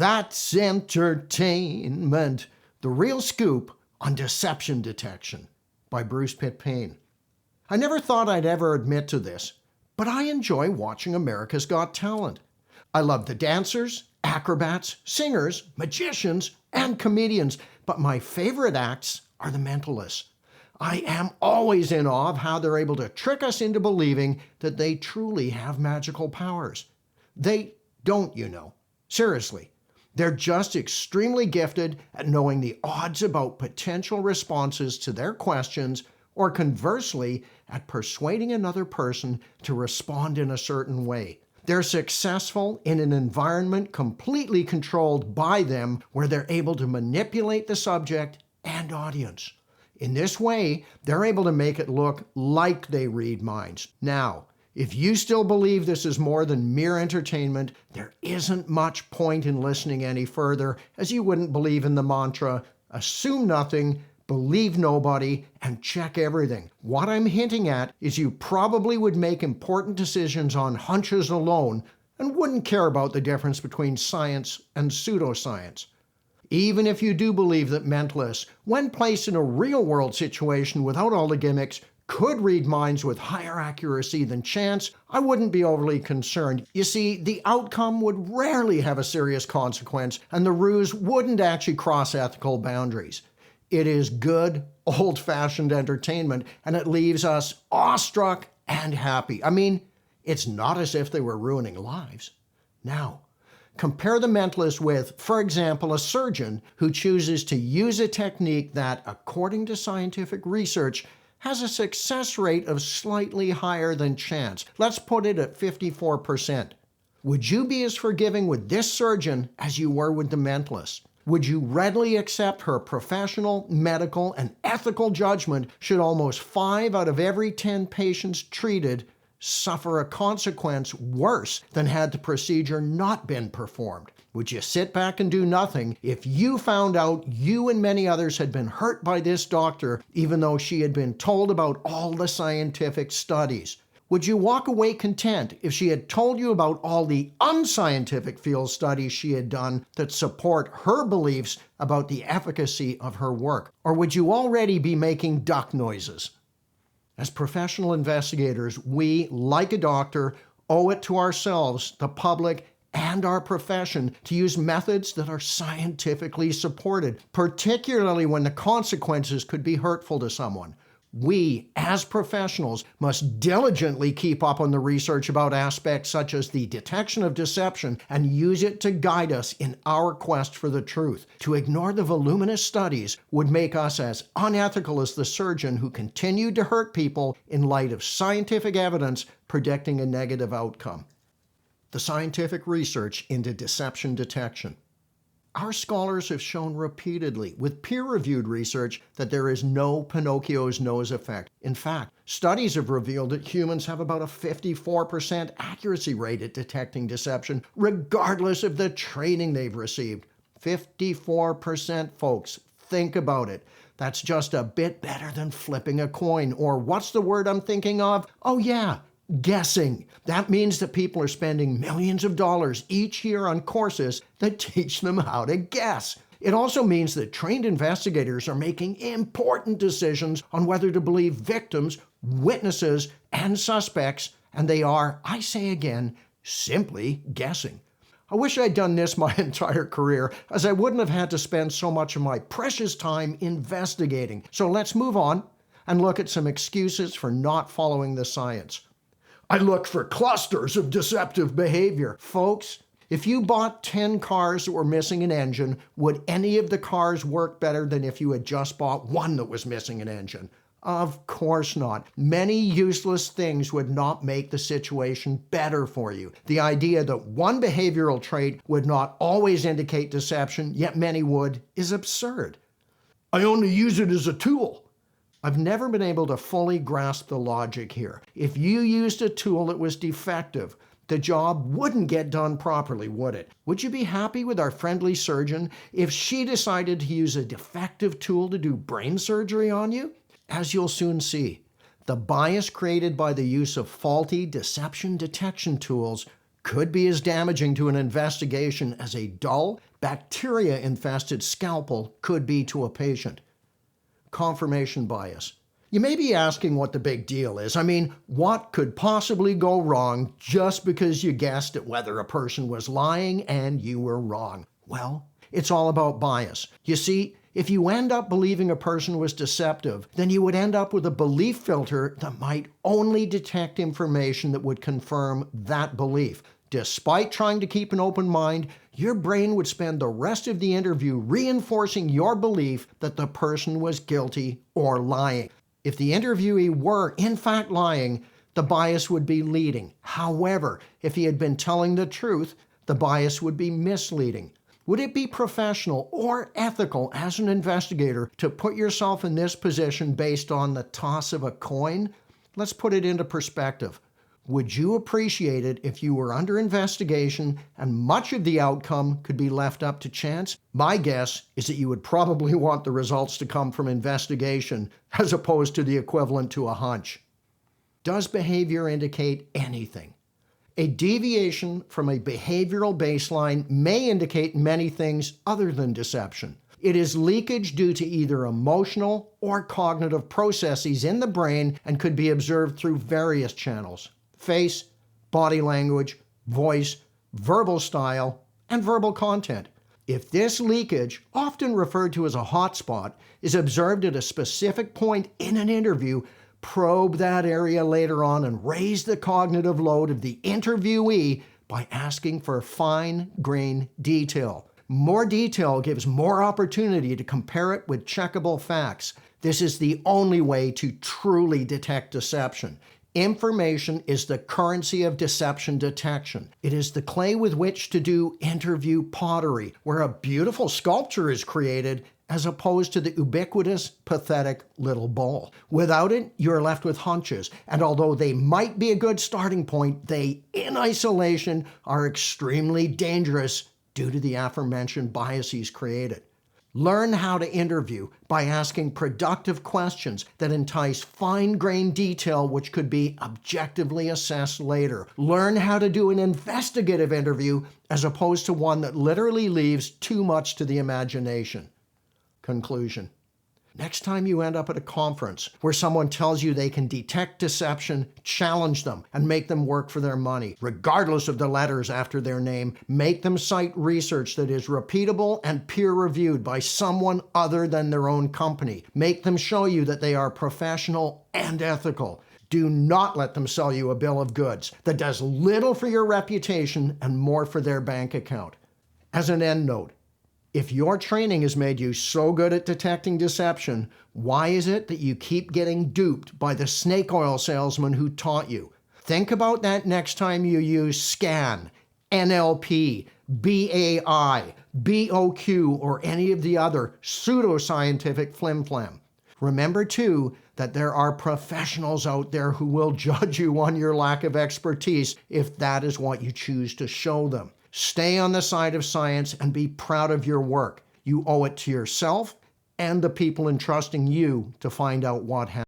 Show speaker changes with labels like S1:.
S1: That's entertainment. The real scoop on deception detection by Bruce Pitt-Payne. I never thought I'd ever admit to this, but I enjoy watching America's Got Talent. I love the dancers, acrobats, singers, magicians, and comedians, but my favorite acts are the mentalists. I am always in awe of how they're able to trick us into believing that they truly have magical powers. They don't, you know. Seriously. They're just extremely gifted at knowing the odds about potential responses to their questions, or conversely, at persuading another person to respond in a certain way. They're successful in an environment completely controlled by them, where they're able to manipulate the subject and audience. In this way, they're able to make it look like they read minds. Now, if you still believe this is more than mere entertainment, there isn't much point in listening any further, as you wouldn't believe in the mantra, assume nothing, believe nobody, and check everything. What I'm hinting at is you probably would make important decisions on hunches alone and wouldn't care about the difference between science and pseudoscience. Even if you do believe that mentalists, when placed in a real-world situation without all the gimmicks, could read minds with higher accuracy than chance, I wouldn't be overly concerned. You see, the outcome would rarely have a serious consequence, and the ruse wouldn't actually cross ethical boundaries. It is good, old-fashioned entertainment, and it leaves us awestruck and happy. I mean, it's not as if they were ruining lives. Now, compare the mentalist with, for example, a surgeon who chooses to use a technique that, according to scientific research, has a success rate of slightly higher than chance. Let's put it at 54%. Would you be as forgiving with this surgeon as you were with the mentalist? Would you readily accept her professional, medical, and ethical judgment should almost 5 out of every 10 patients treated suffer a consequence worse than had the procedure not been performed? Would you sit back and do nothing if you found out you and many others had been hurt by this doctor, even though she had been told about all the scientific studies? Would you walk away content if she had told you about all the unscientific field studies she had done that support her beliefs about the efficacy of her work? Or would you already be making duck noises? As professional investigators, we, like a doctor, owe it to ourselves, the public, and our profession to use methods that are scientifically supported, particularly when the consequences could be hurtful to someone. We, as professionals, must diligently keep up on the research about aspects such as the detection of deception and use it to guide us in our quest for the truth. To ignore the voluminous studies would make us as unethical as the surgeon who continued to hurt people in light of scientific evidence predicting a negative outcome. The scientific research into deception detection. Our scholars have shown repeatedly, with peer-reviewed research, that there is no Pinocchio's nose effect. In fact, studies have revealed that humans have about a 54% accuracy rate at detecting deception, regardless of the training they've received. 54%, folks. Think about it. That's just a bit better than flipping a coin, or what's the word I'm thinking of? Oh yeah, guessing. That means that people are spending millions of dollars each year on courses that teach them how to guess. It also means that trained investigators are making important decisions on whether to believe victims, witnesses, and suspects, and they are, I say again, simply guessing. I wish I'd done this my entire career, as I wouldn't have had to spend so much of my precious time investigating. So let's move on and look at some excuses for not following the science. I look for clusters of deceptive behavior. Folks, if you bought 10 cars that were missing an engine, would any of the cars work better than if you had just bought one that was missing an engine? Of course not. Many useless things would not make the situation better for you. The idea that one behavioral trait would not always indicate deception, yet many would, is absurd. I only use it as a tool. I've never been able to fully grasp the logic here. If you used a tool that was defective, the job wouldn't get done properly, would it? Would you be happy with our friendly surgeon if she decided to use a defective tool to do brain surgery on you? As you'll soon see, the bias created by the use of faulty deception detection tools could be as damaging to an investigation as a dull, bacteria-infested scalpel could be to a patient. Confirmation bias. You may be asking what the big deal is. I mean, what could possibly go wrong just because you guessed at whether a person was lying and you were wrong? Well, it's all about bias. You see, if you end up believing a person was deceptive, then you would end up with a belief filter that might only detect information that would confirm that belief. Despite trying to keep an open mind, your brain would spend the rest of the interview reinforcing your belief that the person was guilty or lying. If the interviewee were, in fact, lying, the bias would be leading. However, if he had been telling the truth, the bias would be misleading. Would it be professional or ethical as an investigator to put yourself in this position based on the toss of a coin? Let's put it into perspective. Would you appreciate it if you were under investigation and much of the outcome could be left up to chance? My guess is that you would probably want the results to come from investigation as opposed to the equivalent to a hunch. Does behavior indicate anything? A deviation from a behavioral baseline may indicate many things other than deception. It is leakage due to either emotional or cognitive processes in the brain and could be observed through various channels: face, body language, voice, verbal style, and verbal content. If this leakage, often referred to as a hotspot, is observed at a specific point in an interview, probe that area later on and raise the cognitive load of the interviewee by asking for fine-grained detail. More detail gives more opportunity to compare it with checkable facts. This is the only way to truly detect deception. Information is the currency of deception detection. It is the clay with which to do interview pottery, where a beautiful sculpture is created as opposed to the ubiquitous, pathetic little bowl. Without it, you're left with hunches, and although they might be a good starting point, they, in isolation, are extremely dangerous due to the aforementioned biases created. Learn how to interview by asking productive questions that entice fine-grained detail which could be objectively assessed later. Learn how to do an investigative interview as opposed to one that literally leaves too much to the imagination. Conclusion. Next time you end up at a conference where someone tells you they can detect deception, challenge them and make them work for their money. Regardless of the letters after their name, make them cite research that is repeatable and peer-reviewed by someone other than their own company. Make them show you that they are professional and ethical. Do not let them sell you a bill of goods that does little for your reputation and more for their bank account. As an end note, if your training has made you so good at detecting deception, why is it that you keep getting duped by the snake oil salesman who taught you? Think about that next time you use SCAN, NLP, BAI, BOQ, or any of the other pseudoscientific flim-flam. Remember, too, that there are professionals out there who will judge you on your lack of expertise if that is what you choose to show them. Stay on the side of science and be proud of your work. You owe it to yourself and the people entrusting you to find out what happened.